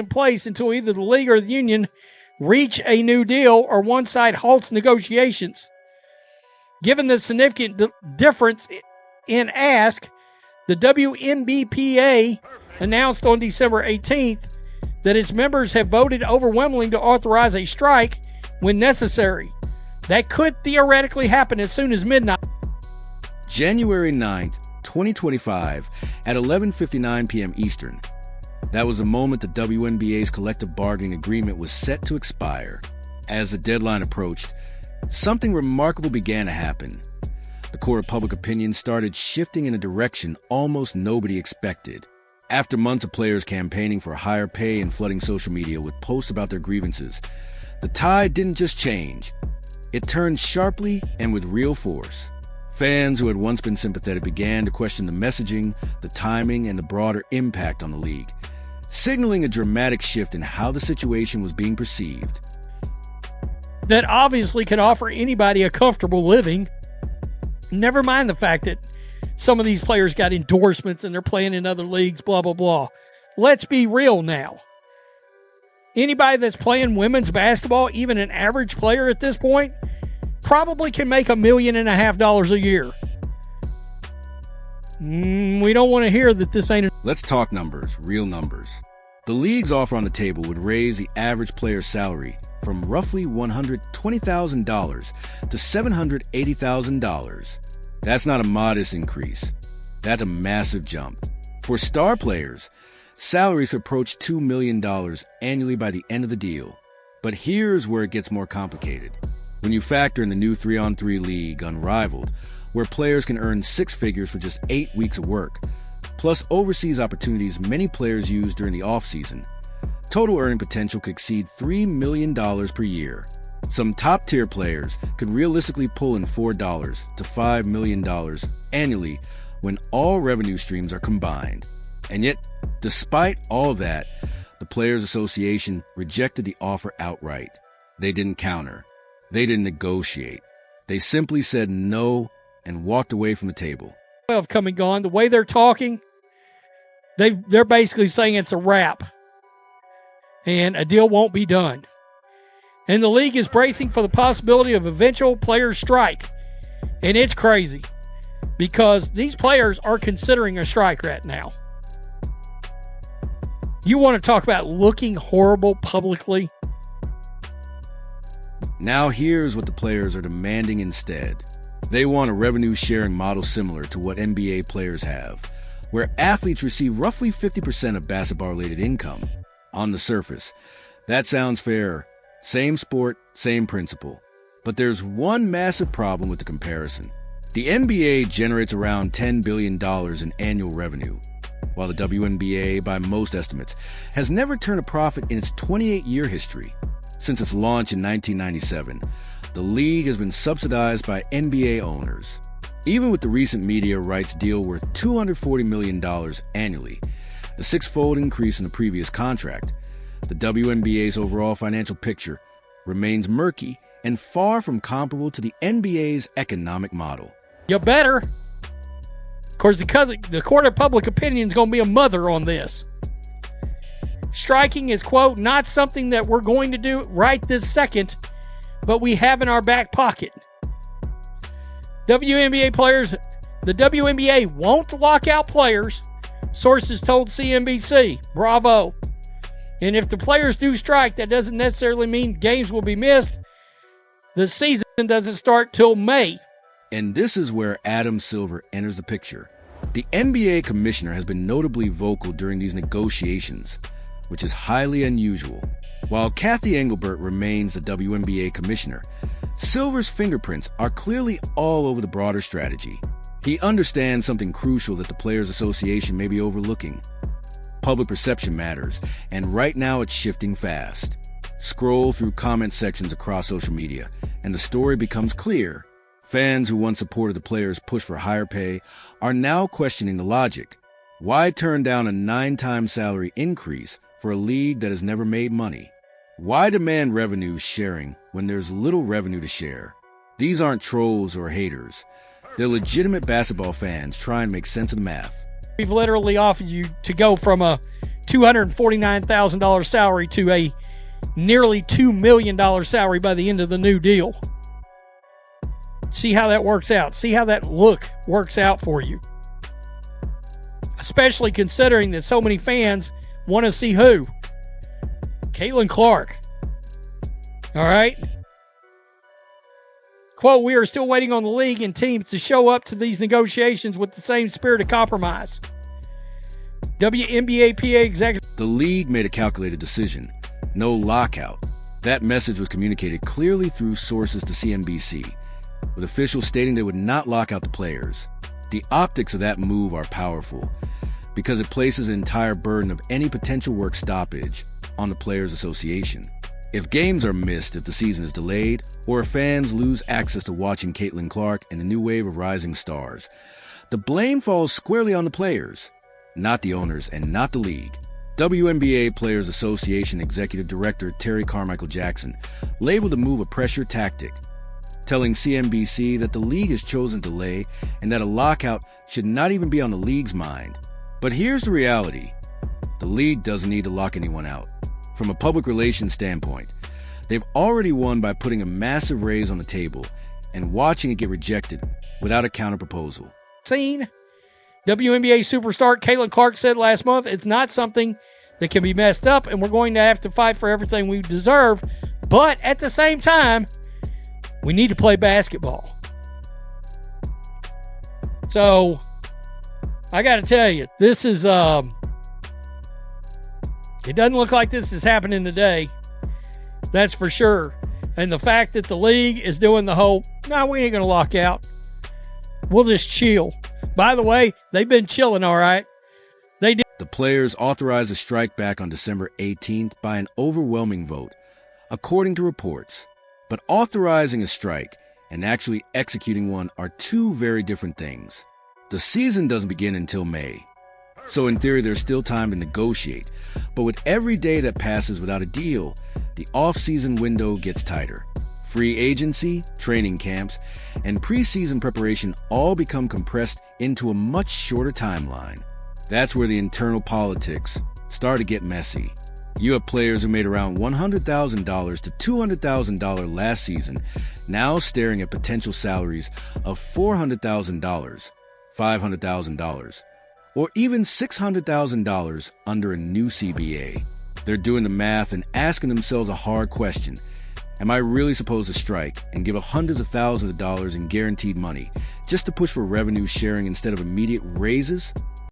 in place until either the league or the union reach a new deal or one side halts negotiations. Given the significant difference in ask, the WNBA announced on December 18th that its members have voted overwhelmingly to authorize a strike when necessary. That could theoretically happen as soon as midnight. January 9th, 2025 at 11:59 p.m. Eastern. That was the moment the WNBA's collective bargaining agreement was set to expire. As the deadline approached, something remarkable began to happen. The court of public opinion started shifting in a direction almost nobody expected. After months of players campaigning for higher pay and flooding social media with posts about their grievances, the tide didn't just change. It turned sharply and with real force. Fans who had once been sympathetic began to question the messaging, the timing, and the broader impact on the league, signaling a dramatic shift in how the situation was being perceived. That obviously can offer anybody a comfortable living. Never mind the fact that some of these players got endorsements and they're playing in other leagues, blah, blah, blah. Let's be real now. Anybody that's playing women's basketball, even an average player at this point, probably can make $1.5 million a year. We don't want to hear that this ain't. Let's talk numbers, real numbers. The league's offer on the table would raise the average player's salary from roughly $120,000 to $780,000. That's not a modest increase. That's a massive jump. For star players, salaries approach $2 million annually by the end of the deal. But here's where it gets more complicated. When you factor in the new 3-on-3 league, Unrivaled, where players can earn six figures for just 8 weeks of work, plus overseas opportunities many players use during the offseason, total earning potential could exceed $3 million per year. Some top-tier players could realistically pull in $4 to $5 million annually when all revenue streams are combined. And yet, despite all that, the Players Association rejected the offer outright. They didn't counter. They didn't negotiate. They simply said no and walked away from the table. Have come and gone. The way they're talking, they're basically saying it's a wrap and a deal won't be done. And the league is bracing for the possibility of eventual player strike. And it's crazy because these players are considering a strike right now. You want to talk about looking horrible publicly? Now here's what the players are demanding instead. They want a revenue-sharing model similar to what NBA players have, where athletes receive roughly 50% of basketball-related income. On the surface, that sounds fair. Same sport, same principle. But there's one massive problem with the comparison. The NBA generates around $10 billion in annual revenue, while the WNBA, by most estimates, has never turned a profit in its 28-year history. Since its launch in 1997, the league has been subsidized by NBA owners. Even with the recent media rights deal worth $240 million annually, a six-fold increase in the previous contract, the WNBA's overall financial picture remains murky and far from comparable to the NBA's economic model. You better. Of course, the court of public opinion is going to be a mother on this. Striking is, quote, not something that we're going to do right this second, but we have in our back pocket. WNBA players, the WNBA won't lock out players, sources told CNBC. Bravo. And if the players do strike, that doesn't necessarily mean games will be missed. The season doesn't start till May. And this is where Adam Silver enters the picture. The NBA commissioner has been notably vocal during these negotiations, which is highly unusual. While Kathy Engelbert remains the WNBA commissioner, Silver's fingerprints are clearly all over the broader strategy. He understands something crucial that the Players Association may be overlooking. Public perception matters, and right now it's shifting fast. Scroll through comment sections across social media, and the story becomes clear. Fans who once supported the players' push for higher pay are now questioning the logic. Why turn down a 9-time salary increase for a league that has never made money? Why demand revenue sharing when there's little revenue to share? These aren't trolls or haters. They're legitimate basketball fans trying to make sense of the math. We've literally offered you to go from a $249,000 salary to a nearly $2 million salary by the end of the new deal. See how that works out. See how that look works out for you. Especially considering that so many fans want to see who? Caitlin Clark. All right. Quote, we are still waiting on the league and teams to show up to these negotiations with the same spirit of compromise. WNBA PA executive. The league made a calculated decision. No lockout. That message was communicated clearly through sources to CNBC, with officials stating they would not lock out the players. The optics of that move are powerful because it places the entire burden of any potential work stoppage on the Players Association. If games are missed, if the season is delayed, or if fans lose access to watching Caitlin Clark and the new wave of rising stars, the blame falls squarely on the players, not the owners and not the league. WNBA Players Association Executive Director Terry Carmichael Jackson labeled the move a pressure tactic, telling CNBC that the league has chosen delay and that a lockout should not even be on the league's mind. But here's the reality. The league doesn't need to lock anyone out. From a public relations standpoint, they've already won by putting a massive raise on the table and watching it get rejected without a counterproposal. WNBA superstar Caitlin Clark said last month, it's not something that can be messed up, and we're going to have to fight for everything we deserve. But at the same time, we need to play basketball. So, I got to tell you, this is, it doesn't look like this is happening today. That's for sure. And the fact that the league is doing the whole, no, we ain't going to lock out. We'll just chill. By the way, they've been chilling, all right. They did. The players authorized a strike back on December 18th by an overwhelming vote, according to reports. But authorizing a strike and actually executing one are two very different things. The season doesn't begin until May. So in theory, there's still time to negotiate. But with every day that passes without a deal, the off-season window gets tighter. Free agency, training camps, and preseason preparation all become compressed into a much shorter timeline. That's where the internal politics start to get messy. You have players who made around $100,000 to $200,000 last season now staring at potential salaries of $400,000, $500,000, or even $600,000 under a new CBA. They're doing the math and asking themselves a hard question. Am I really supposed to strike and give hundreds of thousands of dollars in guaranteed money just to push for revenue sharing instead of immediate raises?